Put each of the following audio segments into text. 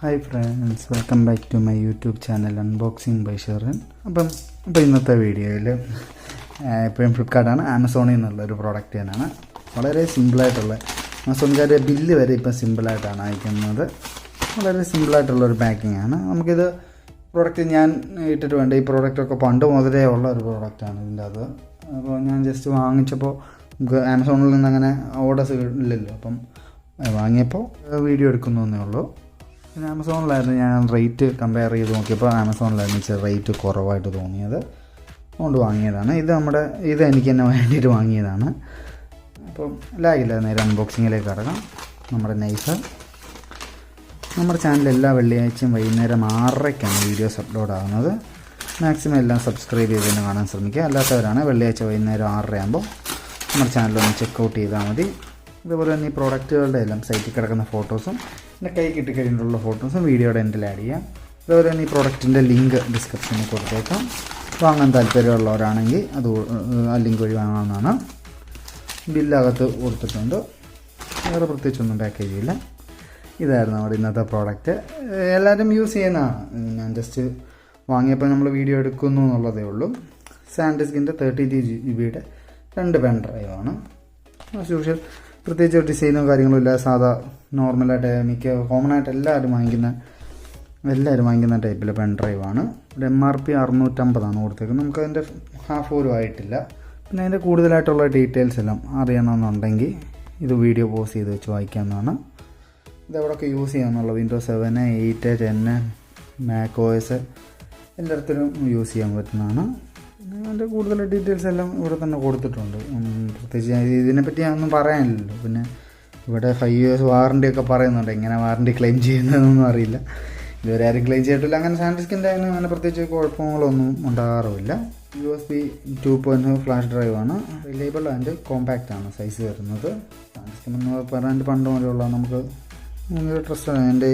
Hi friends, welcome back to my YouTube channel unboxing by Sherin. അപ്പോൾ ഇന്നത്തെ വീഡിയോയിൽ എപ്പോഴും ഫ്ലിപ്കാർട്ടാണ്, ആമസോണിൽ നിന്നുള്ളൊരു പ്രോഡക്റ്റ് തന്നെയാണ്. വളരെ സിമ്പിളായിട്ടുള്ള, ആമസോൺകാരുടെ ബില്ല് വരെ ഇപ്പം സിമ്പിളായിട്ടാണ് അയക്കുന്നത്. വളരെ സിമ്പിളായിട്ടുള്ളൊരു പാക്കിംഗ് ആണ്. നമുക്കിത് പ്രോഡക്റ്റ് ഞാൻ ഇട്ടിട്ട് വേണ്ട, ഈ പ്രോഡക്റ്റൊക്കെ പണ്ട് മുതലേ ഉള്ള ഒരു പ്രോഡക്റ്റാണ് ഇതിൻ്റെ അത്. അപ്പോൾ ഞാൻ ജസ്റ്റ് വാങ്ങിച്ചപ്പോൾ നമുക്ക് ആമസോണിൽ നിന്ന് അങ്ങനെ ഓർഡേഴ്സ് ഇല്ലല്ലോ, അപ്പം വാങ്ങിയപ്പോൾ വീഡിയോ എടുക്കുന്നേ ഉള്ളൂ. പിന്നെ ആമസോണിലായിരുന്നു ഞാൻ റേറ്റ് കമ്പയർ ചെയ്ത് നോക്കിയപ്പോൾ ആമസോണിലായിരുന്നു ഇച്ചിരി റേറ്റ് കുറവായിട്ട് തോന്നിയത്, അതുകൊണ്ട് വാങ്ങിയതാണ്. ഇത് എനിക്ക് തന്നെ വേണ്ടിയിട്ട് വാങ്ങിയതാണ്. അപ്പം ലാഗില്ല, നേരെ അൺബോക്സിങ്ങിലേക്ക് കടക്കാം. നമ്മുടെ നൈഫ്, നമ്മുടെ ചാനൽ എല്ലാ വെള്ളിയാഴ്ചയും വൈകുന്നേരം 6:30ക്കാണ് വീഡിയോസ് അപ്ലോഡ് ആകുന്നത്. മാക്സിമം എല്ലാം സബ്സ്ക്രൈബ് ചെയ്ത് തന്നെ കാണാൻ ശ്രമിക്കുക. അല്ലാത്തവരാണ് വെള്ളിയാഴ്ച വൈകുന്നേരം 6:30 ആകുമ്പോൾ നമ്മുടെ ചാനലൊന്ന് ചെക്കൗട്ട് ചെയ്താൽ മതി. ഇതുപോലെ തന്നെ ഈ പ്രോഡക്റ്റുകളുടെ എല്ലാം സൈറ്റിൽ കിടക്കുന്ന ഫോട്ടോസും എൻ്റെ കൈ കിട്ടിക്കഴിഞ്ഞിട്ടുള്ള ഫോട്ടോസും വീഡിയോയുടെ എൻഡിൽ ആഡ് ചെയ്യാം. അതുപോലെ തന്നെ ഈ പ്രോഡക്റ്റിൻ്റെ ലിങ്ക് ഡിസ്ക്രിപ്ഷനിൽ കൊടുത്തേക്കാം. വാങ്ങാൻ താല്പര്യമുള്ളവരാണെങ്കിൽ ആ ലിങ്ക് വഴി വാങ്ങാവുന്നതാണ്. ബില്ലകത്ത് കൊടുത്തിട്ടുണ്ട്, വേറെ പ്രത്യേകിച്ചൊന്നും പാക്കേജ് ഇല്ല. ഇതായിരുന്നു നമ്മുടെ ഇന്നത്തെ പ്രോഡക്റ്റ്. എല്ലാവരും യൂസ് ചെയ്യുന്നതാണ്. ഞാൻ ജസ്റ്റ് വാങ്ങിയപ്പോൾ നമ്മൾ വീഡിയോ എടുക്കുന്നു എന്നുള്ളതേ ഉള്ളൂ. സാൻഡിസ്കിൻ്റെ 32 GB 2 പെൻ ഡ്രൈവാണ്. ആസ് യൂഷ്വൽ പ്രത്യേകിച്ച് ഡിസൈനോ കാര്യങ്ങളോ ഇല്ല. സാധാ നോർമലായിട്ട് കോമൺ ആയിട്ട് എല്ലാവരും വാങ്ങിക്കുന്ന ടൈപ്പിലെ പെൻ ഡ്രൈവാണ്. ഒരു MRP 650 കൊടുത്തേക്കുന്നത്. നമുക്കതിൻ്റെ ഹാഫ് പോലും ആയിട്ടില്ല. പിന്നെ അതിൻ്റെ കൂടുതലായിട്ടുള്ള ഡീറ്റെയിൽസ് എല്ലാം അറിയണമെന്നുണ്ടെങ്കിൽ ഇത് വീഡിയോ പോസ് ചെയ്ത് വെച്ച് വായിക്കാവുന്നതാണ്. ഇതെവിടെയൊക്കെ യൂസ് ചെയ്യാമെന്നുള്ള Windows 7, 8, 10, MacOS എല്ലായിടത്തിലും യൂസ് ചെയ്യാൻ പറ്റുന്നതാണ്. അതിൻ്റെ കൂടുതൽ ഡീറ്റെയിൽസ് എല്ലാം ഇവിടെ തന്നെ കൊടുത്തിട്ടുണ്ട്. പ്രത്യേകിച്ച് ഇതിനെപ്പറ്റി ഒന്നും പറയാനില്ലല്ലോ. പിന്നെ ഇവിടെ 5 years വാറണ്ടിയൊക്കെ പറയുന്നുണ്ട്. എങ്ങനെ വാറണ്ടി ക്ലെയിം ചെയ്യുന്നതെന്നൊന്നും അറിയില്ല. ഇതുവരെ ആരും ക്ലെയിം ചെയ്തിട്ടില്ല. അങ്ങനെ സാൻഡിസ്കിൻ്റെ അങ്ങനെ പ്രത്യേകിച്ച് കുഴപ്പങ്ങളൊന്നും ഉണ്ടാകാറുമില്ല. USB 2.0 ഫ്ലാഷ് ഡ്രൈവാണ്. റിലയബിൾ ആൻഡ് കോമ്പാക്റ്റ് ആണ് സൈസ് വരുന്നത്. സാൻഡിസ്കിൻ എന്ന് പറയാൻ പണ്ട് മുതലുള്ള നമുക്ക് ട്രസ്റ്റാണ്. എൻ്റെ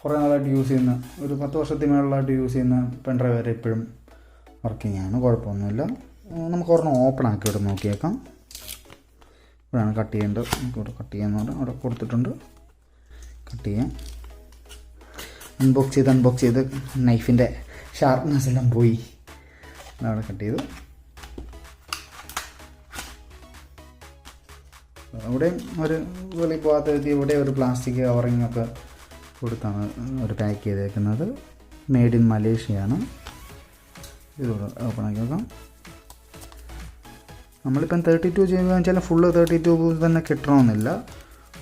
കുറേ നാളായിട്ട് യൂസ് ചെയ്യുന്ന, ഒരു 10 വർഷത്തിൽ മേളിലായിട്ട് യൂസ് ചെയ്യുന്ന പെൻ ഡ്രൈവ് വരെ ഇപ്പോഴും വർക്കിംഗ് ആണ്, കുഴപ്പമൊന്നുമില്ല. നമുക്ക് ഒരെണ്ണം ഓപ്പൺ ആക്കി ഇവിടെ നോക്കിയേക്കാം. ഇവിടെയാണ് കട്ട് ചെയ്യേണ്ടത്. നമുക്കിവിടെ കട്ട് ചെയ്യാന്ന് പറഞ്ഞാൽ അവിടെ കൊടുത്തിട്ടുണ്ട്. കട്ട് ചെയ്യാം. അൺബോക്സ് ചെയ്ത് നൈഫിൻ്റെ ഷാർപ്നെസ് എല്ലാം പോയി. അവിടെ കട്ട് ചെയ്തു. അവിടെ ഒരു വെളി പോകാത്ത ഇവിടെ ഒരു പ്ലാസ്റ്റിക് കവറിങ്ങൊക്കെ കൊടുത്താണ് ഒരു പാക്ക് ചെയ്തേക്കുന്നത്. മെയ്ഡ് ഇൻ മലേഷ്യയാണ്. ഇതോടെ ഓപ്പൺ ആക്കി നോക്കാം. നമ്മളിപ്പം 32 GB വെച്ചാൽ ഫുള്ള് 32 തന്നെ കിട്ടണമെന്നില്ല.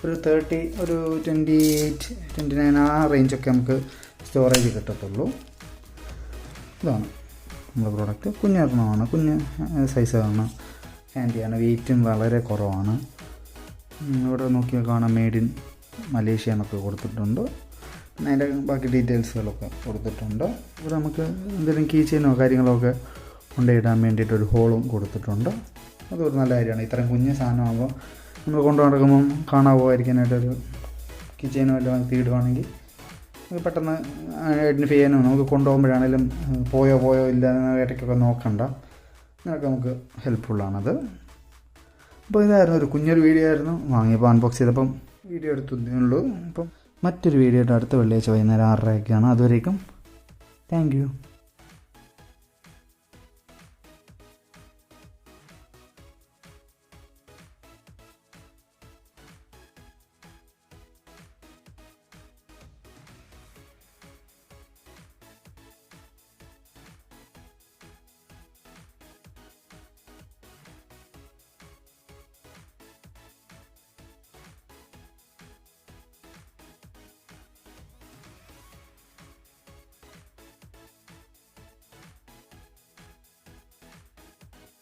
ഒരു 30, ഒരു 28, 29 ആ റേഞ്ചൊക്കെ നമുക്ക് സ്റ്റോറേജ് കിട്ടത്തുള്ളൂ. ഇതാണ് നമ്മുടെ പ്രോഡക്റ്റ്. കുഞ്ഞൊരെണ്ണമാണ്, കുഞ്ഞ് സൈസാണ്, ഹാൻഡിയാണ്, വെയിറ്റും വളരെ കുറവാണ്. ഇവിടെ നോക്കിയാൽ കാണാം മെയ്ഡ് ഇൻ മലേഷ്യ എന്നൊക്കെ കൊടുത്തിട്ടുണ്ട്. പിന്നെ അതിൻ്റെ ബാക്കി ഡീറ്റെയിൽസുകളൊക്കെ കൊടുത്തിട്ടുണ്ട്. ഇവിടെ നമുക്ക് എന്തെങ്കിലും കീ ചെയിനോ കാര്യങ്ങളൊക്കെ കൊണ്ടിടാൻ വേണ്ടിയിട്ടൊരു ഹോളും കൊടുത്തിട്ടുണ്ട്. അതൊരു നല്ല കാര്യമാണ്. ഇത്രയും കുഞ്ഞ് സാധനമാകുമ്പോൾ നമ്മൾ കൊണ്ടു നടക്കുമ്പം കാണാൻ പോകാതിരിക്കാനായിട്ടൊരു കീ ചെയിനോ എല്ലാം തീടുവാണെങ്കിൽ നമുക്ക് പെട്ടെന്ന് ഐഡൻറ്റിഫൈ ചെയ്യാനോ, നമുക്ക് കൊണ്ടുപോകുമ്പോഴാണെങ്കിലും പോയോ ഇല്ല ഇടയ്ക്കൊക്കെ നോക്കണ്ട, അങ്ങനെയൊക്കെ നമുക്ക് ഹെൽപ്ഫുള്ളാണത്. അപ്പോൾ ഇതായിരുന്നു ഒരു കുഞ്ഞൊരു വീഡിയോ ആയിരുന്നു. വാങ്ങിയപ്പോൾ അൺബോക്സ് ചെയ്തപ്പം വീഡിയോ എടുത്തതേ ഉള്ളൂ. അപ്പം മറ്റൊരു വീഡിയോ ആയിട്ട് അടുത്ത വെള്ളിയാഴ്ച വൈകുന്നേരം 6:30 അതുവരേക്കും താങ്ക് യു.